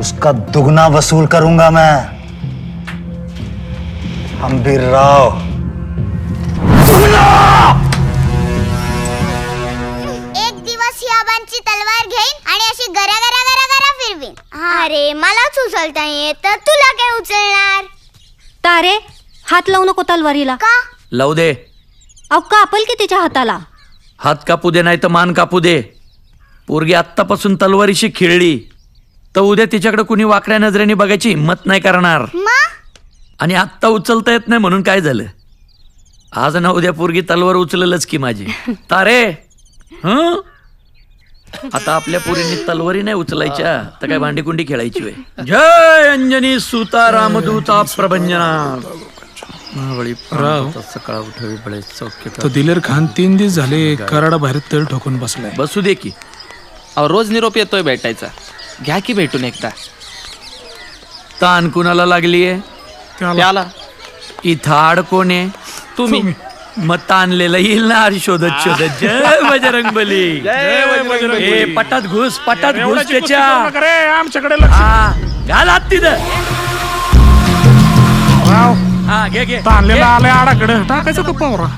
उसका दुगना वसूल करूंगा मैं। हंबीर राव एक दिवस ही आबांची तलवार घेईन आणि अशी गरा गरा गरा गरा फिरवीन. अरे मलाच उचलता येत, तुला काय उचलणार? तारे, हात लावू नको तलवारीला. का? लावू दे. अहो कापल की तिच्या हाताला. हात कापू दे नाही तर मान कापू दे. पोरगी आत्तापासून तलवारीशी खेळली तर उद्या तिच्याकडे कुणी वाकड्या नजरेने बघायची हिंमत नाही करणार. आणि आत्ता उचलता येत नाही म्हणून काय झालं? आज ना उद्या पोरगी तलवार उचललच की माझी. तारे, हं? आता आपल्या पोरींनी तलवारी नाही उचलायच्या तर काय भांडीकुंडी खेळायची वे. जय अंजनी सुता रामदूता प्रभंजना. सकाळ उठवी बळे चौकी. तो दिलेर खान 3 दिवस झाले कराडा बाहेर तेल ठोकून बसलाय. बसू दे की. अहो रोज निरोप येतोय भेटायचा. घ्या की भेटून एकदा. ताण कुणाला लागलीये? त्याला इथं अडकोण आहे? तुम्ही. मग ताणलेलं येईल ना शोधत शोधत. जय बजरंगबली. ए, पटात घुस त्याच्या. आमच्याकडे हा, घाल हात तिथं. हा, घे ताणलेला आलाय आडाकडे टाकायचं तो पावरा.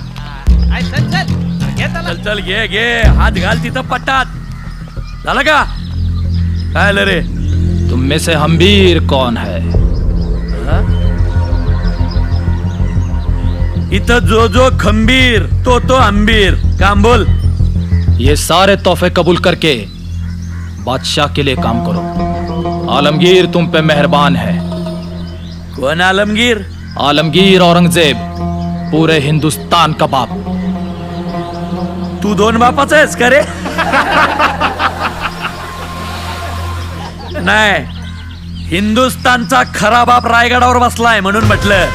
चल घे हात घाल तिथं पटात. झालं का? काय आलं रे? तुम में से हंबीर कौन है? इथं जो खंबीर तो अंबीर. काम बोल. ये सारे तोहफे कबूल करके बादशाह के लिए काम करो. आलमगीर तुम पे मेहरबान है. कोण आलमगीर? आलमगीर औरंगजेब, पूरे हिंदुस्तान का बाप. तू 2 बापाचा आहेस का रे? नाही, हिंदुस्तानचा खरा बाप रायगडावर बसलाय म्हणून म्हटलं.